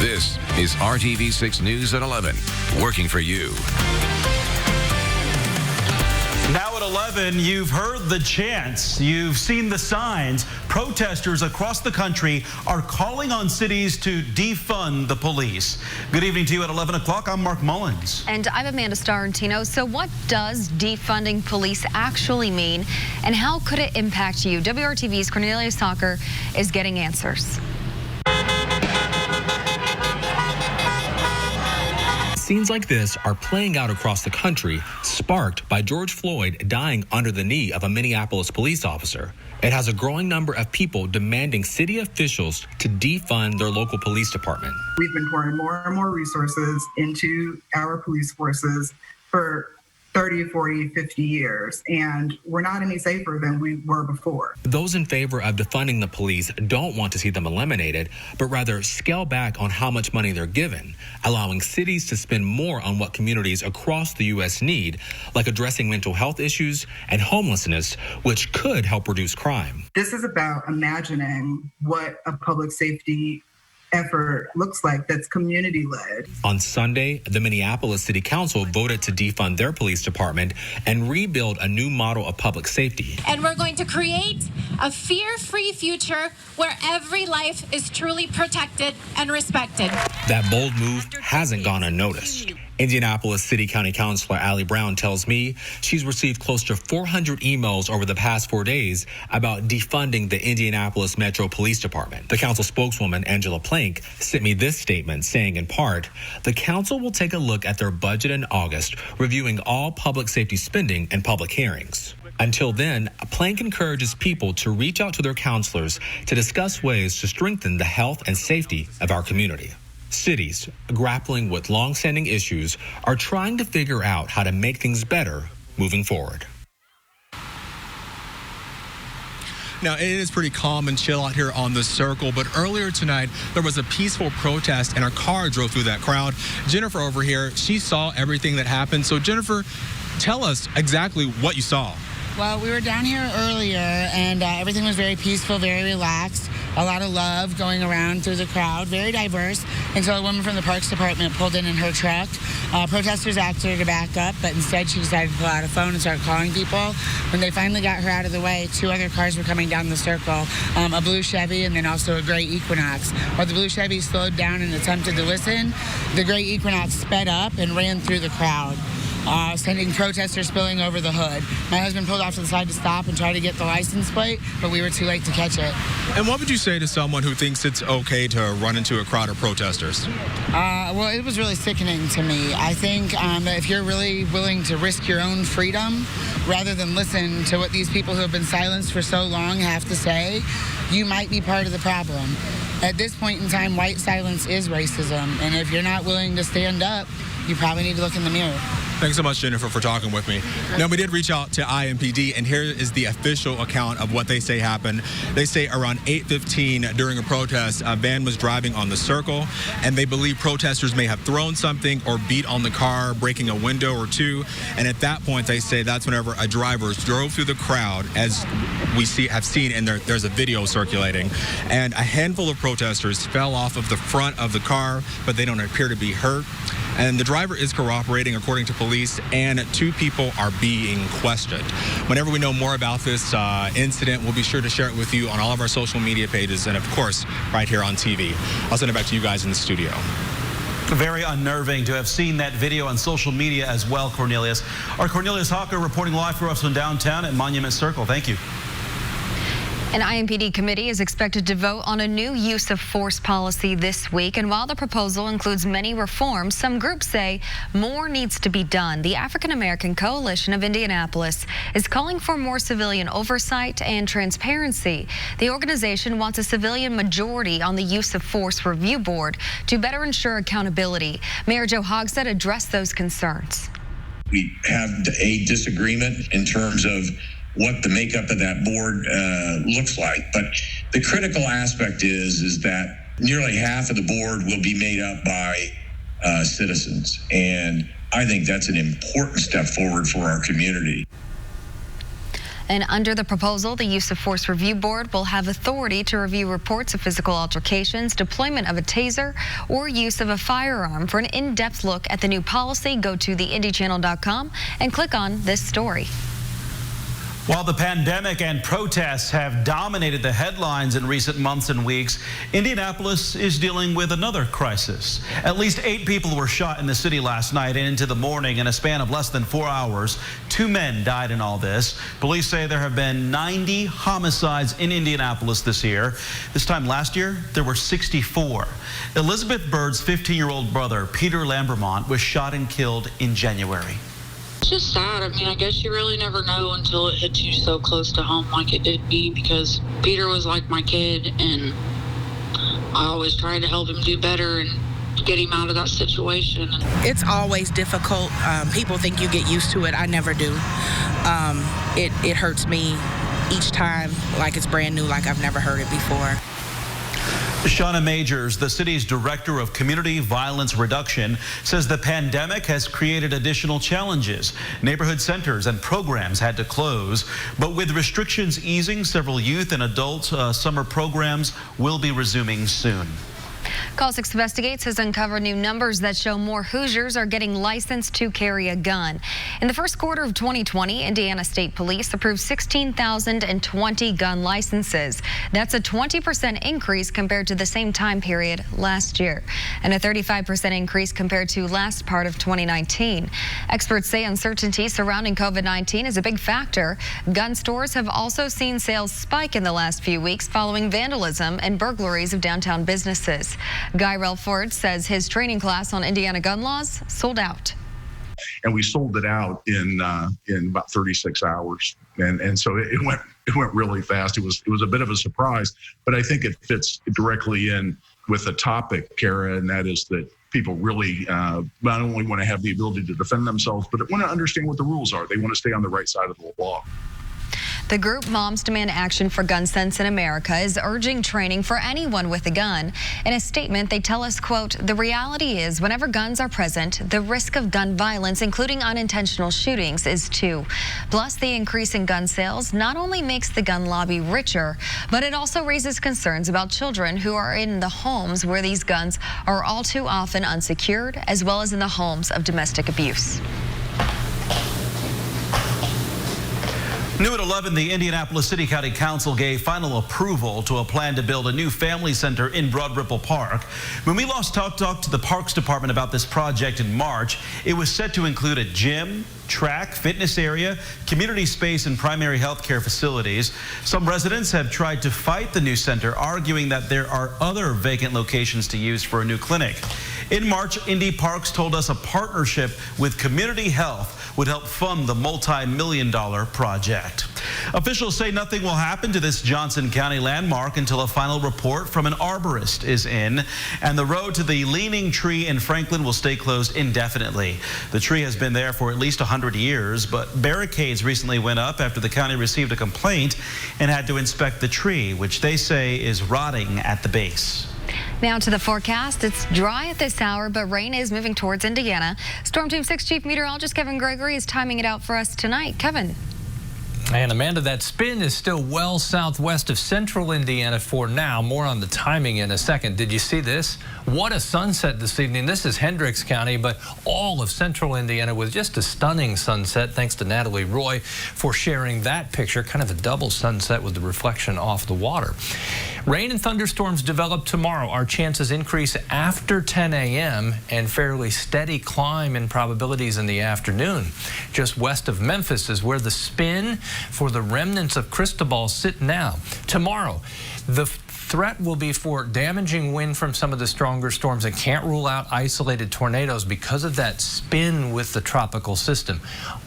This is RTV6 News at 11, working for you. Now at 11, you've heard the chants, you've seen the signs. Protesters across the country are calling on cities to defund the police. Good evening to you at 11 o'clock. I'm Mark Mullins. And I'm Amanda Starantino. So what does defunding police actually mean, and how could it impact you? WRTV's Cornelius Hawker is getting answers. Scenes like this are playing out across the country, sparked by George Floyd dying under the knee of a Minneapolis police officer. It has a growing number of people demanding city officials to defund their local police department. We've been pouring more and more resources into our police forces for 30, 40, 50 years, and we're not any safer than we were before. Those in favor of defunding the police don't want to see them eliminated, but rather scale back on how much money they're given, allowing cities to spend more on what communities across the U.S. need, like addressing mental health issues and homelessness, which could help reduce crime. This is about imagining what a public safety effort looks like that's community-led. On Sunday, the Minneapolis City Council voted to defund their police department and rebuild a new model of public safety. And we're going to create a fear-free future where every life is truly protected and respected. That bold move hasn't gone unnoticed. Indianapolis City County Councilor Allie Brown tells me she's received close to 400 emails over the past 4 days about defunding the Indianapolis Metro Police Department. The council spokeswoman, Angela Plank, sent me this statement saying, in part, the council will take a look at their budget in August, reviewing all public safety spending and public hearings. Until then, Plank encourages people to reach out to their counselors to discuss ways to strengthen the health and safety of our community. Cities grappling with long-standing issues are trying to figure out how to make things better moving forward. Now, it is pretty calm and chill out here on the Circle, but earlier tonight, there was a peaceful protest and a car drove through that crowd. Jennifer over here, she saw everything that happened. So, Jennifer, tell us exactly what you saw. Well, we were down here earlier, and everything was very peaceful, very relaxed. A lot of love going around through the crowd, very diverse, until a woman from the Parks Department pulled in her truck. Protesters asked her to back up, but instead she decided to pull out a phone and start calling people. When they finally got her out of the way, 2 other cars were coming down the Circle, a blue Chevy and then also a gray Equinox. While the blue Chevy slowed down and attempted to listen, the gray Equinox sped up and ran through the crowd, sending protesters spilling over the hood. My husband pulled off to the side to stop and try to get the license plate, but we were too late to catch it. And what would you say to someone who thinks it's okay to run into a crowd of protesters? Well, it was really sickening to me. I think that if you're really willing to risk your own freedom rather than listen to what these people who have been silenced for so long have to say, you might be part of the problem. At this point in time, white silence is racism, and if you're not willing to stand up, you probably need to look in the mirror. Thanks so much, Jennifer, for talking with me. Now, we did reach out to IMPD, and here is the official account of what they say happened. They say around 8:15 during a protest, a van was driving on the Circle, and they believe protesters may have thrown something or beat on the car, breaking a window or two. And at that point, they say that's whenever a driver drove through the crowd, as we have seen, and there's a video circulating. And a handful of protesters fell off of the front of the car, but they don't appear to be hurt. And the driver is cooperating, according to police, and 2 people are being questioned. Whenever we know more about this incident, we'll be sure to share it with you on all of our social media pages and, of course, right here on TV. I'll send it back to you guys in the studio. Very unnerving to have seen that video on social media as well, Cornelius. Our Cornelius Hawker reporting live for us from downtown at Monument Circle. Thank you. An IMPD committee is expected to vote on a new use of force policy this week. And while the proposal includes many reforms, some groups say more needs to be done. The African American Coalition of Indianapolis is calling for more civilian oversight and transparency. The organization wants a civilian majority on the use of force review board to better ensure accountability. Mayor Joe Hogsett addressed those concerns. We have a disagreement in terms of what the makeup of that board looks like. But the critical aspect is that nearly half of the board will be made up by citizens. And I think that's an important step forward for our community. And under the proposal, the Use of Force Review Board will have authority to review reports of physical altercations, deployment of a taser, or use of a firearm. For an in-depth look at the new policy, go to theindychannel.com and click on this story. While the pandemic and protests have dominated the headlines in recent months and weeks, Indianapolis is dealing with another crisis. At least 8 people were shot in the city last night and into the morning. In a span of less than 4 hours, 2 men died in all this. Police say there have been 90 homicides in Indianapolis this year. This time last year, there were 64. Elizabeth Byrd's 15-year-old brother, Peter Lambermont, was shot and killed in January. It's just sad. I mean, I guess you really never know until it hits you so close to home like it did me, because Peter was like my kid, and I always tried to help him do better and get him out of that situation. It's always difficult. People think you get used to it. I never do. It hurts me each time like it's brand new, like I've never heard it before. Shauna Majors, the city's director of community violence reduction, says the pandemic has created additional challenges. Neighborhood centers and programs had to close, but with restrictions easing, several youth and adult summer programs will be resuming soon. Call 6 Investigates has uncovered new numbers that show more Hoosiers are getting licensed to carry a gun. In the first quarter of 2020, Indiana State Police approved 16,020 gun licenses. That's a 20% increase compared to the same time period last year, and a 35% increase compared to last part of 2019. Experts say uncertainty surrounding COVID-19 is a big factor. Gun stores have also seen sales spike in the last few weeks following vandalism and burglaries of downtown businesses. Guy Relford says his training class on Indiana gun laws sold out. And we sold it out in about 36 hours. And so it went really fast. It was a bit of a surprise, but I think it fits directly in with the topic, Kara, and that is that people really not only want to have the ability to defend themselves, but want to understand what the rules are. They want to stay on the right side of the law. The group Moms Demand Action for Gun Sense in America is urging training for anyone with a gun. In a statement, they tell us, quote, "The reality is whenever guns are present, the risk of gun violence, including unintentional shootings, is too. Plus, the increase in gun sales not only makes the gun lobby richer, but it also raises concerns about children who are in the homes where these guns are all too often unsecured, as well as in the homes of domestic abuse." New at 11, the Indianapolis City County Council gave final approval to a plan to build a new family center in Broad Ripple Park. When we last talked to the Parks Department about this project in March, it was set to include a gym, track, fitness area, community space, and primary health care facilities. Some residents have tried to fight the new center, arguing that there are other vacant locations to use for a new clinic. In March, Indy Parks told us a partnership with Community Health would help fund the multi-million-dollar project. Officials say nothing will happen to this Johnson County landmark until a final report from an arborist is in, and the road to the leaning tree in Franklin will stay closed indefinitely. The tree has been there for at least 100 years, but barricades recently went up after the county received a complaint and had to inspect the tree, which they say is rotting at the base. Now to the forecast. It's dry at this hour, but rain is moving towards Indiana. Storm Team 6 Chief Meteorologist Kevin Gregory is timing it out for us tonight. Kevin. And Amanda, that spin is still well southwest of central Indiana for now. More on the timing in a second. Did you see this? What a sunset this evening. This is Hendricks County, but all of central Indiana with just a stunning sunset. Thanks to Natalie Roy for sharing that picture. Kind of a double sunset with the reflection off the water. Rain and thunderstorms develop tomorrow. Our chances increase after 10 a.m. and fairly steady climb in probabilities in the afternoon. Just west of Memphis is where the spin for the remnants of Cristobal sit now. Tomorrow, the threat will be for damaging wind from some of the stronger storms, and can't rule out isolated tornadoes because of that spin with the tropical system.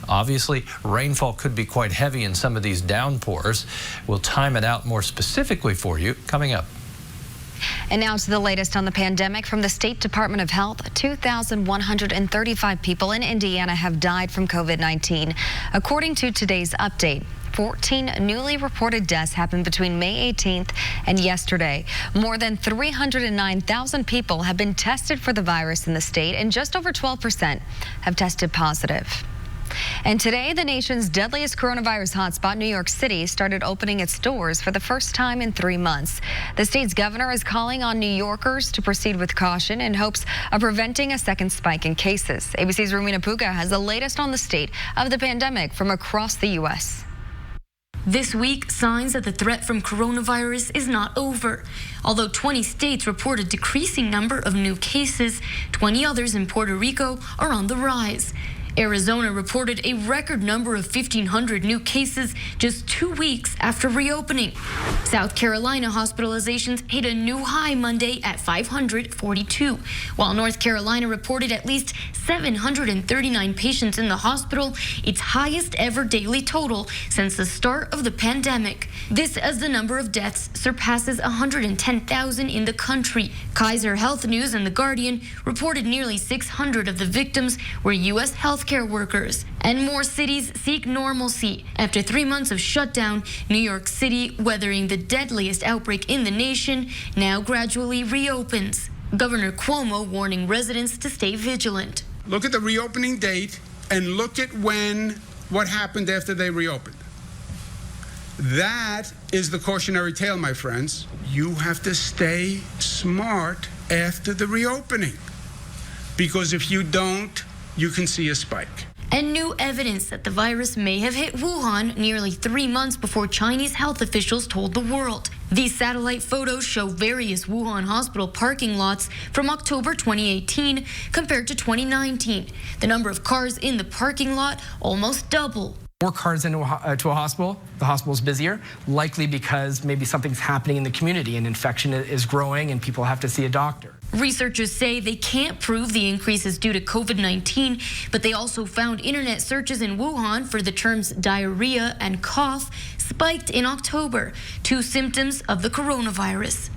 Obviously, rainfall could be quite heavy in some of these downpours. We'll time it out more specifically for you coming up. And now to the latest on the pandemic from the State Department of Health. 2,135 people in Indiana have died from COVID-19. According to today's update, 14 newly reported deaths happened between May 18th and yesterday. More than 309,000 people have been tested for the virus in the state, and just over 12% have tested positive. And today, the nation's deadliest coronavirus hotspot, New York City, started opening its doors for the first time in 3 months. The state's governor is calling on New Yorkers to proceed with caution in hopes of preventing a second spike in cases. ABC's Romina Puga has the latest on the state of the pandemic from across the U.S. This week, signs that the threat from coronavirus is not over. Although 20 states report a decreasing number of new cases, 20 others in Puerto Rico are on the rise. Arizona reported a record number of 1,500 new cases just 2 weeks after reopening. South Carolina hospitalizations hit a new high Monday at 542, while North Carolina reported at least 739 patients in the hospital, its highest ever daily total since the start of the pandemic. This as the number of deaths surpasses 110,000 in the country. Kaiser Health News and The Guardian reported nearly 600 of the victims were U.S. healthcare workers. And more cities seek normalcy. After 3 months of shutdown, New York City, weathering the deadliest outbreak in the nation, now gradually reopens. Governor Cuomo warning residents to stay vigilant. Look at the reopening date and look at what happened after they reopened. That is the cautionary tale, my friends. You have to stay smart after the reopening, because if you don't, you can see a spike. And new evidence that the virus may have hit Wuhan nearly 3 months before Chinese health officials told the world. These satellite photos show various Wuhan hospital parking lots from October 2018 compared to 2019. The number of cars in the parking lot almost double. More cars into a hospital, the hospital's busier, likely because maybe something's happening in the community, an infection is growing and people have to see a doctor. Researchers say they can't prove the increase is due to COVID-19, but they also found internet searches in Wuhan for the terms diarrhea and cough spiked in October, 2 symptoms of the coronavirus.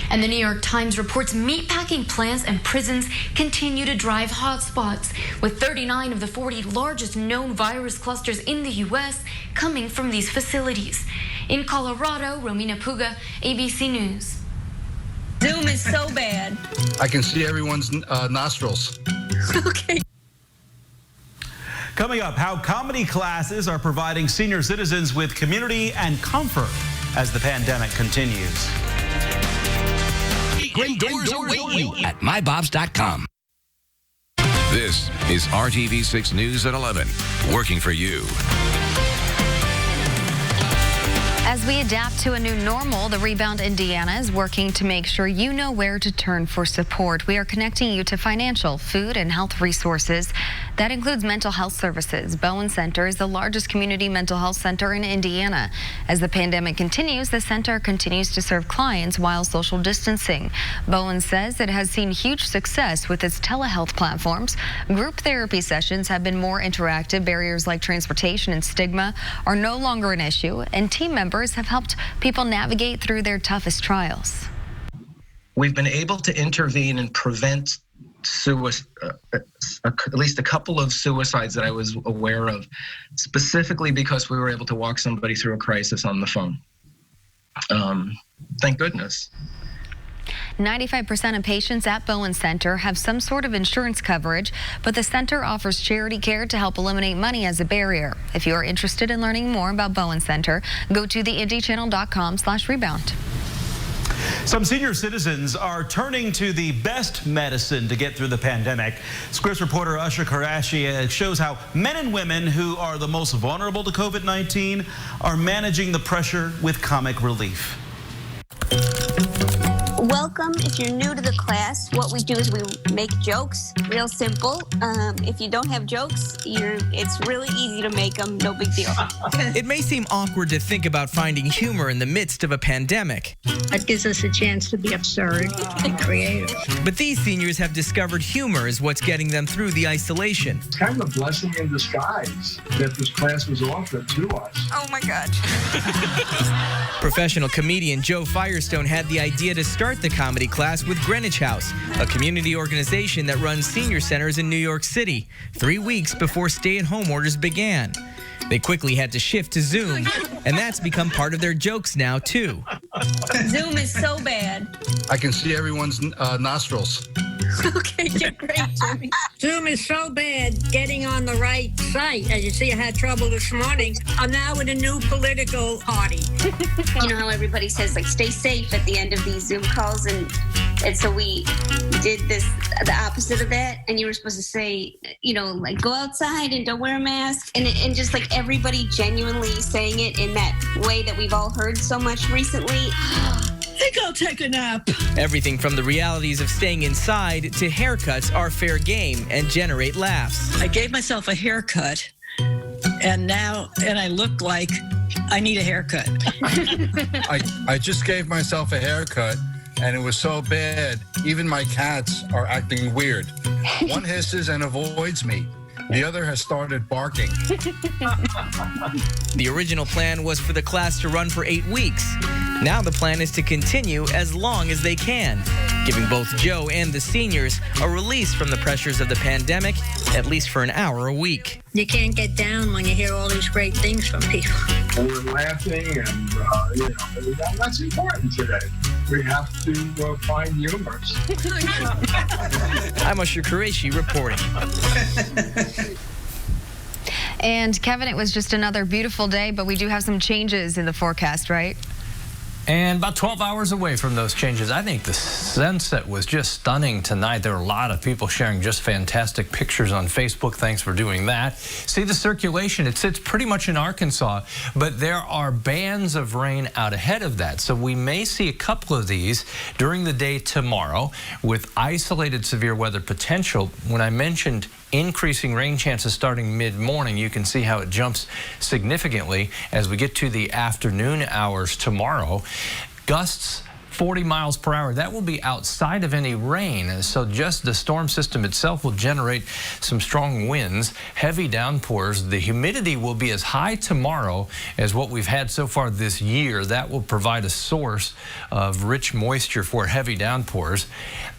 And the New York Times reports meatpacking plants and prisons continue to drive hotspots, with 39 of the 40 largest known virus clusters in the U.S. coming from these facilities. In Colorado, Romina Puga, ABC News. Zoom is so bad. I can see everyone's nostrils. Okay. Coming up, how comedy classes are providing senior citizens with community and comfort as the pandemic continues. Great doors await you at mybobs.com. This is RTV6 News at 11, working for you. As we adapt to a new normal, the Rebound Indiana is working to make sure you know where to turn for support. We are connecting you to financial, food, and health resources. That includes mental health services. Bowen Center is the largest community mental health center in Indiana. As the pandemic continues, the center continues to serve clients while social distancing. Bowen says it has seen huge success with its telehealth platforms. Group therapy sessions have been more interactive. Barriers like transportation and stigma are no longer an issue, and team members have helped people navigate through their toughest trials. We've been able to intervene and prevent at least a couple of suicides that I was aware of, specifically because we were able to walk somebody through a crisis on the phone. Thank goodness. 95% of patients at Bowen Center have some sort of insurance coverage, but the center offers charity care to help eliminate money as a barrier. If you are interested in learning more about Bowen Center, go to theindychannel.com/rebound. Some senior citizens are turning to the best medicine to get through the pandemic. Scripps reporter Usher Karashi shows how men and women who are the most vulnerable to COVID-19 are managing the pressure with comic relief. Welcome. If you're new to the class, what we do is we make jokes, real simple. If you don't have jokes, it's really easy to make them, no big deal. It may seem awkward to think about finding humor in the midst of a pandemic. That gives us a chance to be absurd and creative. But these seniors have discovered humor is what's getting them through the isolation. It's kind of a blessing in disguise that this class was offered to us. Oh my God. Professional comedian Joe Firestone had the idea to start the comedy class with Greenwich House, a community organization that runs senior centers in New York City, 3 weeks before stay-at-home orders began. They quickly had to shift to Zoom, and that's become part of their jokes now, too. Zoom is so bad. I can see everyone's nostrils. Okay, you're great, Jimmy. Zoom is so bad getting on the right site. As you see, I had trouble this morning. I'm now in a new political party. You know how everybody says, like, stay safe at the end of these Zoom calls, and so we did the opposite of that, and you were supposed to say, you know, like, go outside and don't wear a mask, and just like everybody genuinely saying it in that way that we've all heard so much recently. I think I'll take a nap. Everything from the realities of staying inside to haircuts are fair game and generate laughs. I gave myself a haircut, and I look like I need a haircut. I just gave myself a haircut, and it was so bad, even my cats are acting weird. One hisses and avoids me. The other has started barking. The original plan was for the class to run for 8 weeks. Now the plan is to continue as long as they can, giving both Joe and the seniors a release from the pressures of the pandemic, at least for an hour a week. You can't get down when you hear all these great things from people. We're laughing, and that's important today. We have to find humors. I'm Usher Qureshi reporting. And Kevin, it was just another beautiful day, but we do have some changes in the forecast, right? And about 12 hours away from those changes. I think the sunset was just stunning tonight. There were a lot of people sharing just fantastic pictures on Facebook. Thanks for doing that. See the circulation. It sits pretty much in Arkansas, but there are bands of rain out ahead of that. So we may see a couple of these during the day tomorrow with isolated severe weather potential. When I mentioned increasing rain chances starting mid-morning, you can see how it jumps significantly as we get to the afternoon hours tomorrow. Gusts 40 miles per hour. That will be outside of any rain. So just the storm system itself will generate some strong winds, heavy downpours. The humidity will be as high tomorrow as what we've had so far this year. That will provide a source of rich moisture for heavy downpours.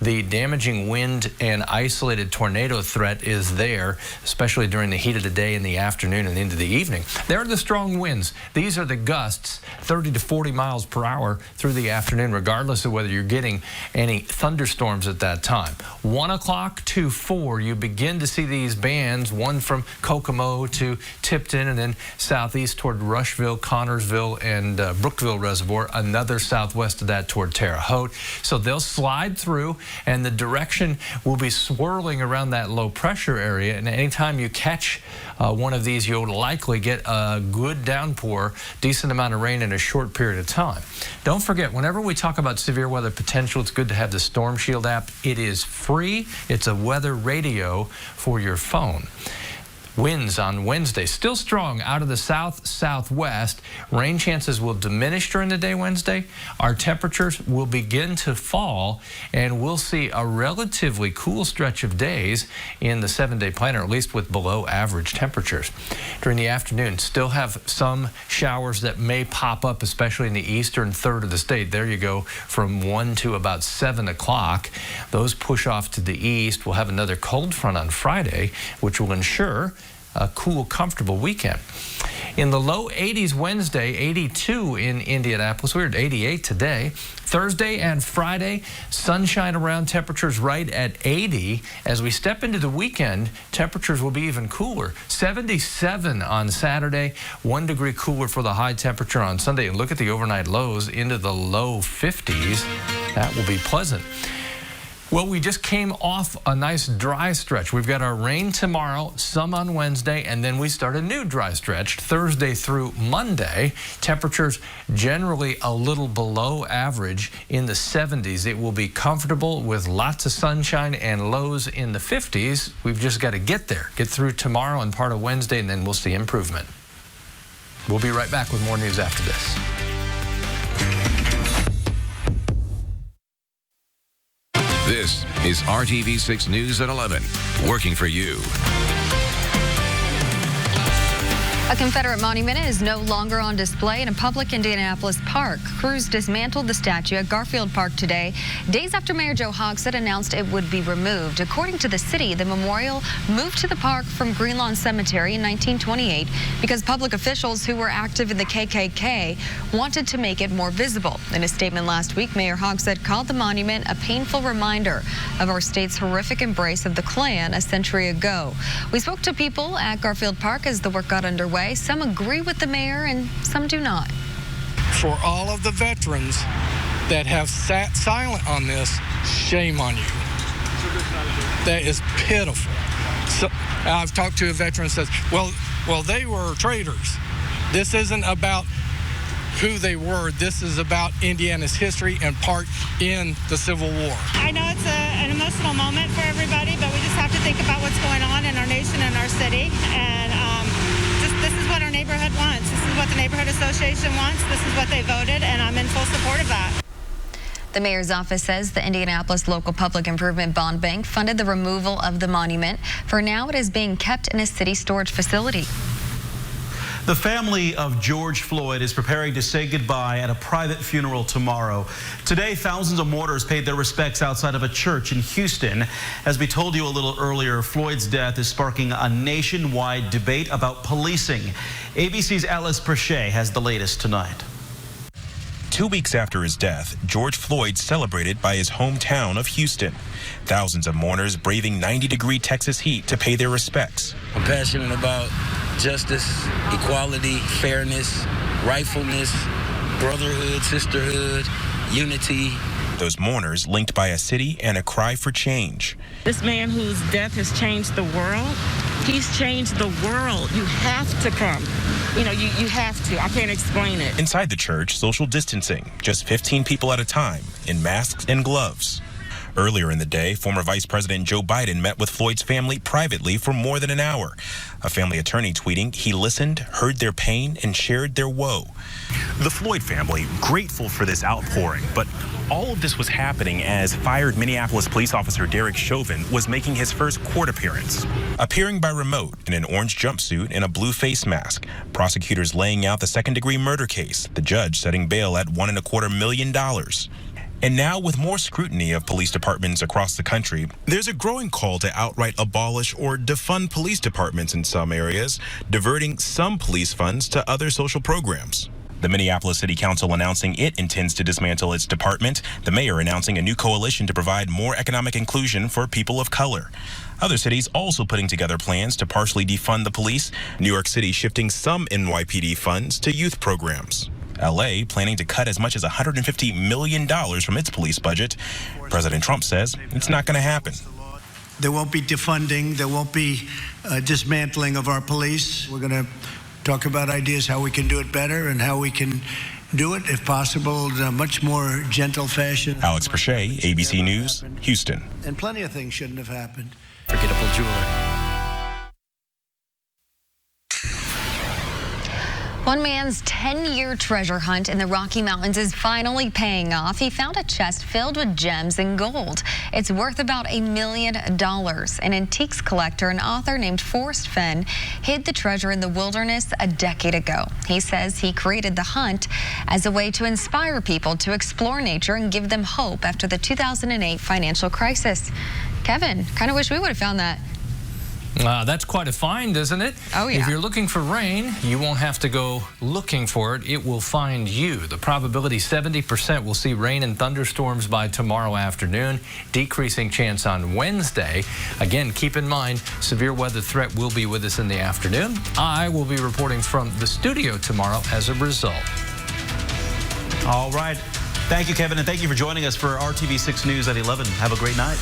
The damaging wind and isolated tornado threat is there, especially during the heat of the day in the afternoon and into the evening. There are the strong winds. These are the gusts, 30 to 40 miles per hour through the afternoon, regardless of whether you're getting any thunderstorms at that time. 1 o'clock to 4, you begin to see these bands, one from Kokomo to Tipton and then southeast toward Rushville, Connorsville, and Brookville Reservoir, another southwest of that toward Terre Haute. So they'll slide through, and the direction will be swirling around that low pressure area, and anytime you catch one of these, you'll likely get a good downpour, decent amount of rain in a short period of time. Don't forget, whenever we talk about severe weather potential, it's good to have the Storm Shield app. It is free. It's a weather radio for your phone. Winds on Wednesday still strong out of the south-southwest. Rain chances will diminish during the day Wednesday. Our temperatures will begin to fall, and we'll see a relatively cool stretch of days in the 7-day plan, or at least with below average temperatures. During the afternoon, still have some showers that may pop up, especially in the eastern third of the state. There you go, from 1 to about 7 o'clock. Those push off to the east. We'll have another cold front on Friday, which will ensure a cool, comfortable weekend. In the low 80s Wednesday, 82 in Indianapolis. We're at 88 today. Thursday and Friday, sunshine around, temperatures right at 80. As we step into the weekend, temperatures will be even cooler. 77 on Saturday, 1 degree cooler for the high temperature on Sunday. And look at the overnight lows into the low 50s. That will be pleasant. Well, we just came off a nice dry stretch. We've got our rain tomorrow, some on Wednesday, and then we start a new dry stretch Thursday through Monday. Temperatures generally a little below average in the 70s. It will be comfortable with lots of sunshine and lows in the 50s. We've just got to get there, get through tomorrow and part of Wednesday, and then we'll see improvement. We'll be right back with more news after this. This is RTV6 News at 11, working for you. A Confederate monument is no longer on display in a public Indianapolis park. Crews dismantled the statue at Garfield Park today, days after Mayor Joe Hogsett announced it would be removed. According to the city, the memorial moved to the park from Greenlawn Cemetery in 1928 because public officials who were active in the KKK wanted to make it more visible. In a statement last week, Mayor Hogsett called the monument a painful reminder of our state's horrific embrace of the Klan a century ago. We spoke to people at Garfield Park as the work got underway. Some agree with the mayor and some do not. For all of the veterans that have sat silent on this, shame on you. That is pitiful. So, I've talked to a veteran that says, well, they were traitors. This isn't about who they were. This is about Indiana's history and part in the Civil War. I know it's an emotional moment for everybody, but we just have to think about what's going on in our nation and our city. And this is what our neighborhood wants. This is what the neighborhood association wants. This is what they voted, and I'm in full support of that. The mayor's office says the Indianapolis Local Public Improvement Bond Bank funded the removal of the monument. For now, it is being kept in a city storage facility. The family of George Floyd is preparing to say goodbye at a private funeral tomorrow. Today, thousands of mourners paid their respects outside of a church in Houston. As we told you a little earlier, Floyd's death is sparking a nationwide debate about policing. ABC's Alice Perchet has the latest tonight. 2 weeks after his death, George Floyd celebrated by his hometown of Houston. Thousands of mourners braving 90-degree Texas heat to pay their respects. I'm passionate about justice, equality, fairness, rightfulness, brotherhood, sisterhood, unity. Those mourners linked by a city and a cry for change. This man whose death has changed the world, he's changed the world. You have to come. You have to. I can't explain it. Inside the church, social distancing, just 15 people at a time, in masks and gloves. Earlier in the day, former Vice President Joe Biden met with Floyd's family privately for more than an hour. A family attorney tweeting he listened, heard their pain, and shared their woe. The Floyd family grateful for this outpouring, but all of this was happening as fired Minneapolis police officer Derek Chauvin was making his first court appearance. Appearing by remote in an orange jumpsuit and a blue face mask, prosecutors laying out the second-degree murder case, the judge setting bail at $1.25 million. And now, with more scrutiny of police departments across the country, there's a growing call to outright abolish or defund police departments in some areas, diverting some police funds to other social programs. The Minneapolis City Council announcing it intends to dismantle its department, the mayor announcing a new coalition to provide more economic inclusion for people of color. Other cities also putting together plans to partially defund the police, New York City shifting some NYPD funds to youth programs. LA planning to cut as much as $150 million from its police budget. President Trump says it's not going to happen. There won't be defunding. There won't be dismantling of our police. We're going to talk about ideas how we can do it better and how we can do it, if possible, in a much more gentle fashion. Alex Perchet, ABC News, Houston. And plenty of things shouldn't have happened. Forgettable jeweler. One man's 10-year treasure hunt in the Rocky Mountains is finally paying off. He found a chest filled with gems and gold. It's worth about $1 million. An antiques collector and author named Forrest Fenn hid the treasure in the wilderness a decade ago. He says he created the hunt as a way to inspire people to explore nature and give them hope after the 2008 financial crisis. Kevin, kind of wish we would have found that. That's quite a find, isn't it? Oh, yeah. If you're looking for rain, you won't have to go looking for it. It will find you. The probability 70% we'll see rain and thunderstorms by tomorrow afternoon. Decreasing chance on Wednesday. Again, keep in mind, severe weather threat will be with us in the afternoon. I will be reporting from the studio tomorrow as a result. All right. Thank you, Kevin, and thank you for joining us for RTV6 News at 11. Have a great night.